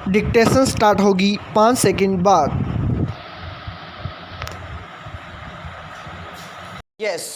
Dictation start होगी 5 second बाद। Yes,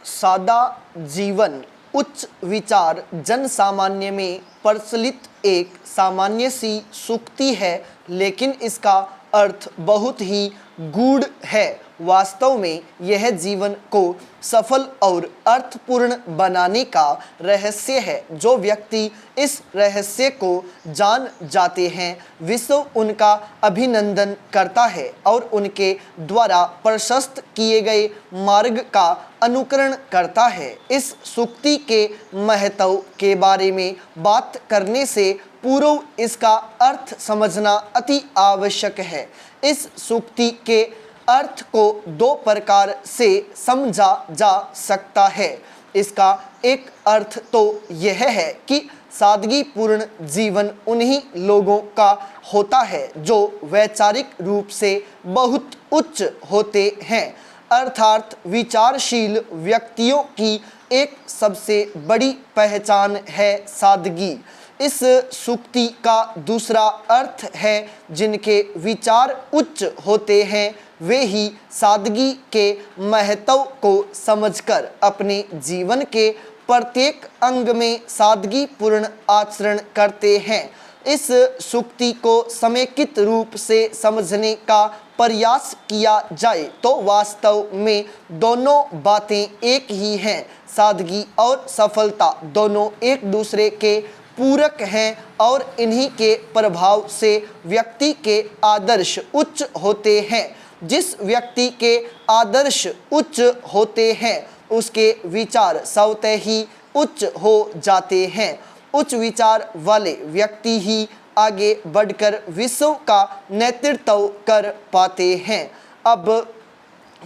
सादा जीवन उच्च विचार जन सामान्य में प्रचलित एक सामान्य सी सूक्ति है, लेकिन इसका अर्थ बहुत ही गूढ़ है। वास्तव में यह जीवन को सफल और अर्थपूर्ण बनाने का रहस्य है। जो व्यक्ति इस रहस्य को जान जाते हैं, विश्व उनका अभिनंदन करता है और उनके द्वारा प्रशस्त किए गए मार्ग का अनुकरण करता है। इस सूक्ति के महत्व के बारे में बात करने से पूर्व इसका अर्थ समझना अति आवश्यक है। इस सूक्ति के अर्थ को दो प्रकार से समझा जा सकता है। इसका एक अर्थ तो यह है कि सादगीपूर्ण जीवन उन्हीं लोगों का होता है जो वैचारिक रूप से बहुत उच्च होते हैं, अर्थात विचारशील व्यक्तियों की एक सबसे बड़ी पहचान है सादगी। इस सूक्ति का दूसरा अर्थ है जिनके विचार उच्च होते हैं वे ही सादगी के महत्व को समझकर अपने जीवन के प्रत्येक अंग में सादगीपूर्ण आचरण करते हैं। इस सूक्ति को समेकित रूप से समझने का प्रयास किया जाए तो वास्तव में दोनों बातें एक ही हैं। सादगी और सफलता दोनों एक दूसरे के पूरक हैं और इन्हीं के प्रभाव से व्यक्ति के आदर्श उच्च होते हैं। जिस व्यक्ति के आदर्श उच्च होते हैं उसके विचार स्वतः ही उच्च हो जाते हैं। उच्च विचार वाले व्यक्ति ही आगे बढ़कर विश्व का नेतृत्व कर पाते हैं। अब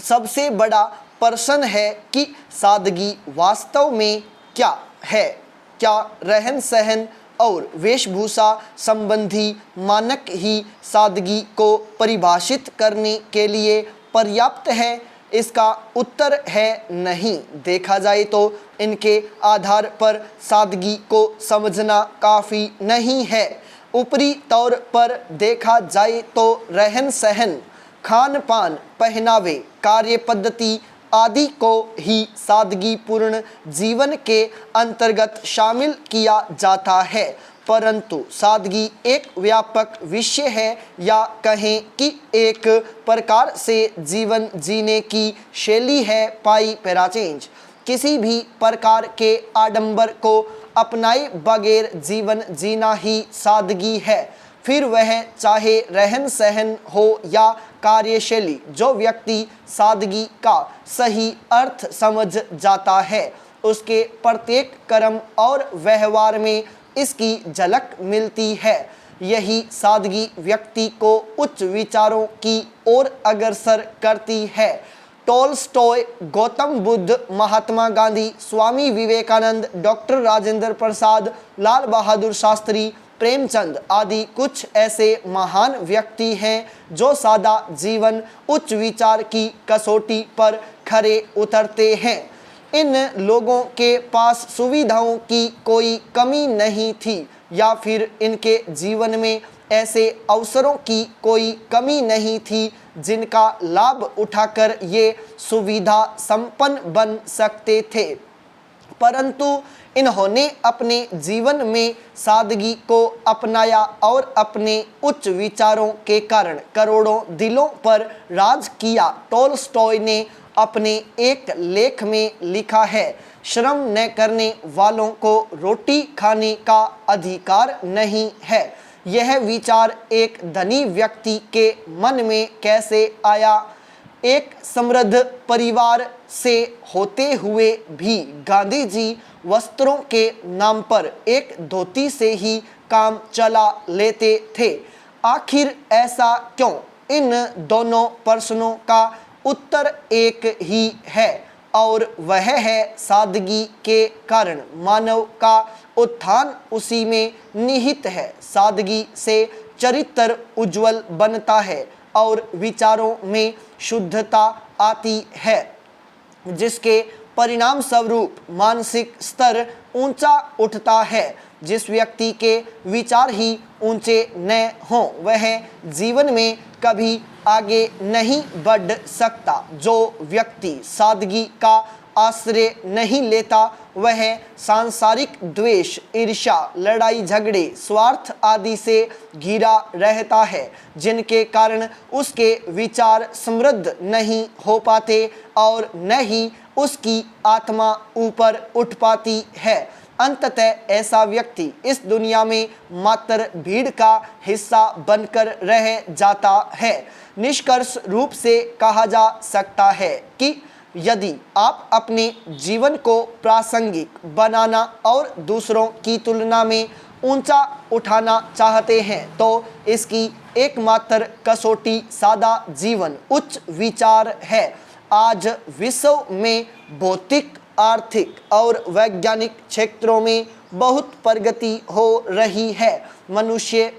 सबसे बड़ा प्रश्न है कि सादगी वास्तव में क्या है? क्या रहन सहन और वेशभूषा संबंधी मानक ही सादगी को परिभाषित करने के लिए पर्याप्त है? इसका उत्तर है नहीं। देखा जाए तो इनके आधार पर सादगी को समझना काफ़ी नहीं है। ऊपरी तौर पर देखा जाए तो रहन सहन, खान पान, पहनावे, कार्य पद्धति आदि को ही सादगीपूर्ण जीवन के अंतर्गत शामिल किया जाता है, परंतु सादगी एक व्यापक विषय है या कहें कि एक प्रकार से जीवन जीने की शैली है। पाई पैराचेंज किसी भी प्रकार के आडंबर को अपनाए बगैर जीवन जीना ही सादगी है। फिर वह चाहे रहन सहन हो या कार्यशैली, जो व्यक्ति सादगी का सही अर्थ समझ जाता है उसके प्रत्येक कर्म और व्यवहार में इसकी झलक मिलती है। यही सादगी व्यक्ति को उच्च विचारों की ओर अग्रसर करती है। टॉलस्टॉय, गौतम बुद्ध, महात्मा गांधी, स्वामी विवेकानंद, डॉक्टर राजेंद्र प्रसाद, लाल बहादुर शास्त्री, प्रेमचंद आदि कुछ ऐसे महान व्यक्ति हैं जो सादा जीवन उच्च विचार की कसौटी पर खरे उतरते हैं। इन लोगों के पास सुविधाओं की कोई कमी नहीं थी या फिर इनके जीवन में ऐसे अवसरों की कोई कमी नहीं थी जिनका लाभ उठाकर ये सुविधा संपन्न बन सकते थे, परंतु इन्होंने अपने जीवन में सादगी को अपनाया और अपने उच्च विचारों के कारण करोड़ों दिलों पर राज किया। टॉलस्टॉय ने अपने एक लेख में लिखा है, श्रम न करने वालों को रोटी खाने का अधिकार नहीं है। यह विचार एक धनी व्यक्ति के मन में कैसे आया? एक समृद्ध परिवार से होते हुए भी गांधी जी वस्त्रों के नाम पर एक धोती से ही काम चला लेते थे। आखिर ऐसा क्यों? इन दोनों प्रश्नों का उत्तर एक ही है और वह है सादगी के कारण मानव का उत्थान उसी में निहित है। सादगी से चरित्र उज्जवल बनता है और विचारों में शुद्धता आती है, जिसके परिणाम स्वरूप मानसिक स्तर ऊंचा उठता है। जिस व्यक्ति के विचार ही ऊंचे न हों वह जीवन में कभी आगे नहीं बढ़ सकता। जो व्यक्ति सादगी का आश्रय नहीं लेता वह सांसारिक द्वेष, ईर्ष्या, लड़ाई झगड़े, स्वार्थ आदि से घिरा रहता है, जिनके कारण उसके विचार समृद्ध नहीं हो पाते और न ही उसकी आत्मा ऊपर उठ पाती है। अंततः ऐसा व्यक्ति इस दुनिया में मात्र भीड़ का हिस्सा बनकर रह जाता है। निष्कर्ष रूप से कहा जा सकता है कि यदि आप अपने जीवन को प्रासंगिक बनाना और दूसरों की तुलना में ऊंचा उठाना चाहते हैं तो इसकी एकमात्र कसौटी सादा जीवन, उच्च विचार है। आज विश्व में भौतिक, आर्थिक और वैज्ञानिक क्षेत्रों में बहुत प्रगति हो रही है। मनुष्य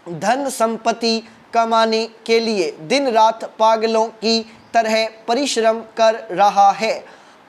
धन संपत्ति कमाने के लिए दिन रात पागलों की तरह परिश्रम कर रहा है,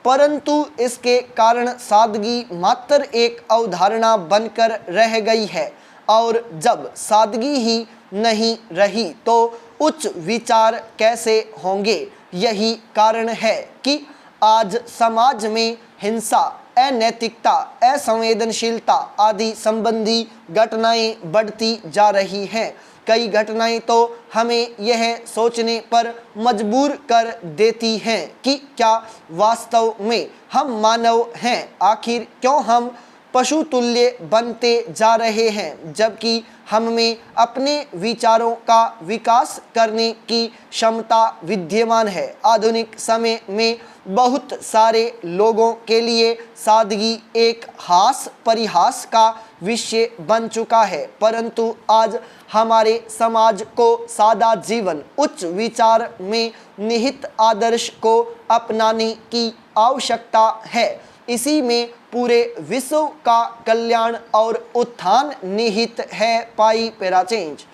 परंतु इसके कारण सादगी मात्र एक अवधारणा बनकर रह गई है और जब सादगी ही नहीं रही तो उच्च विचार कैसे होंगे। यही कारण है कि आज समाज में हिंसा, अनैतिकता, असंवेदनशीलता आदि संबंधी घटनाएं बढ़ती जा रही हैं। कई घटनाएं तो हमें यह सोचने पर मजबूर कर देती हैं कि क्या वास्तव में हम मानव हैं? आखिर क्यों हम पशु तुल्य बनते जा रहे हैं, जबकि हम में अपने विचारों का विकास करने की क्षमता विद्यमान है। आधुनिक समय में बहुत सारे लोगों के लिए सादगी एक हास परिहास का विषय बन चुका है, परंतु आज हमारे समाज को सादा जीवन, उच्च विचार में निहित आदर्श को अपनाने की आवश्यकता है। इसी में पूरे विश्व का कल्याण और उत्थान निहित है। पाई पैरा चेंज।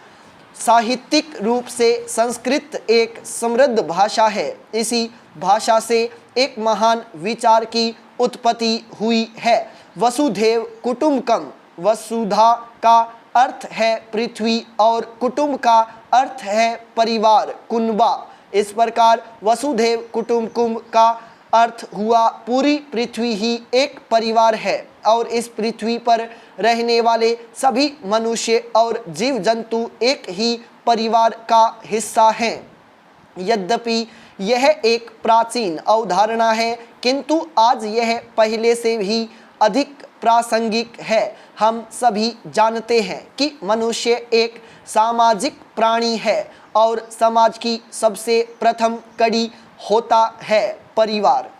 साहित्यिक रूप से संस्कृत एक समृद्ध भाषा है। इसी भाषा से एक महान विचार की उत्पत्ति हुई है। वसुधैव कुटुम्बकम। वसुधा का अर्थ है पृथ्वी और कुटुंब का अर्थ है परिवार, कुनबा। इस प्रकार वसुधैव कुटुम्बकम का अर्थ हुआ पूरी पृथ्वी ही एक परिवार है और इस पृथ्वी पर रहने वाले सभी मनुष्य और जीव जंतु एक ही परिवार का हिस्सा हैं। यद्यपि यह एक प्राचीन अवधारणा है, किंतु आज यह पहले से भी अधिक प्रासंगिक है। हम सभी जानते हैं कि मनुष्य एक सामाजिक प्राणी है और समाज की सबसे प्रथम कड़ी होता है परिवार।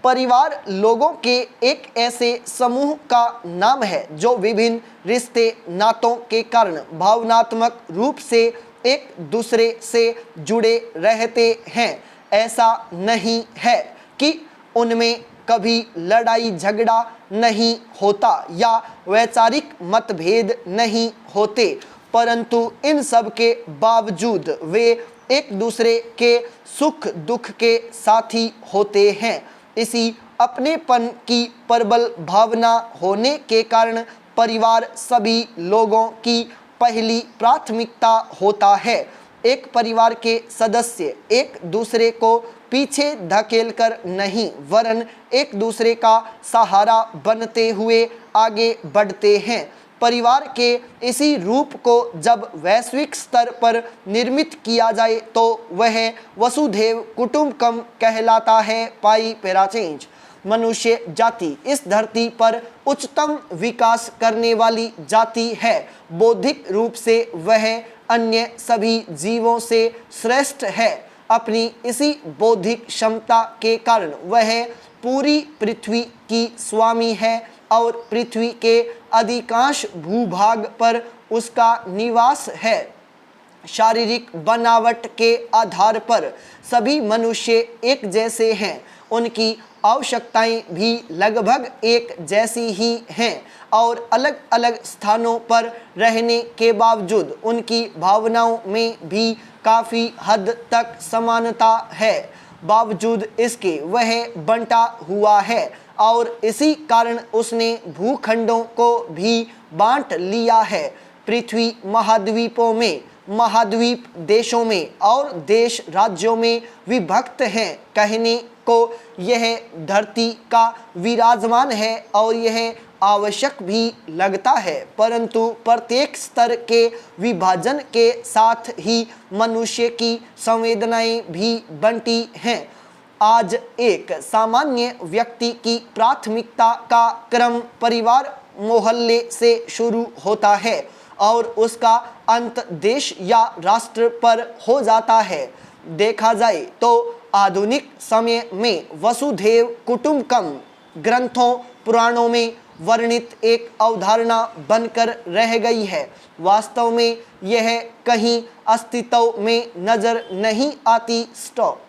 परिवार लोगों के एक ऐसे समूह का नाम है जो विभिन्न रिश्ते नातों के कारण भावनात्मक रूप से एक दूसरे से जुड़े रहते हैं। ऐसा नहीं है कि उनमें कभी लड़ाई झगड़ा नहीं होता या वैचारिक मतभेद नहीं होते, परंतु इन सब के बावजूद वे एक दूसरे के सुख दुख के साथी होते हैं। इसी अपनेपन की प्रबल भावना होने के कारण परिवार सभी लोगों की पहली प्राथमिकता होता है। एक परिवार के सदस्य एक दूसरे को पीछे धकेलकर नहीं वरन एक दूसरे का सहारा बनते हुए आगे बढ़ते हैं। परिवार के इसी रूप को जब वैश्विक स्तर पर निर्मित किया जाए तो वह वसुधैव कुटुम्बकम कहलाता है। पाई पैरा चेंज। मनुष्य जाति इस धरती पर उच्चतम विकास करने वाली जाति है। बौद्धिक रूप से वह अन्य सभी जीवों से श्रेष्ठ है। अपनी इसी बौद्धिक क्षमता के कारण वह पूरी पृथ्वी की स्वामी है और पृथ्वी के अधिकांश भूभाग पर उसका निवास है। शारीरिक बनावट के आधार पर सभी मनुष्य एक जैसे हैं। उनकी आवश्यकताएं भी लगभग एक जैसी ही हैं और अलग अलग स्थानों पर रहने के बावजूद उनकी भावनाओं में भी काफ़ी हद तक समानता है। बावजूद इसके वह बंटा हुआ है और इसी कारण उसने भूखंडों को भी बांट लिया है। पृथ्वी महाद्वीपों में, महाद्वीप देशों में और देश राज्यों में विभक्त हैं। कहने को यह धरती का विराजमान है और यह आवश्यक भी लगता है, परंतु प्रत्येक स्तर के विभाजन के साथ ही मनुष्य की संवेदनाएं भी बंटी हैं। आज एक सामान्य व्यक्ति की प्राथमिकता का क्रम परिवार मोहल्ले से शुरू होता है और उसका अंत देश या राष्ट्र पर हो जाता है। देखा जाए तो आधुनिक समय में वसुधैव कुटुंबकम ग्रंथों पुराणों में वर्णित एक अवधारणा बनकर रह गई है। वास्तव में यह कहीं अस्तित्व में नजर नहीं आती। स्टॉप।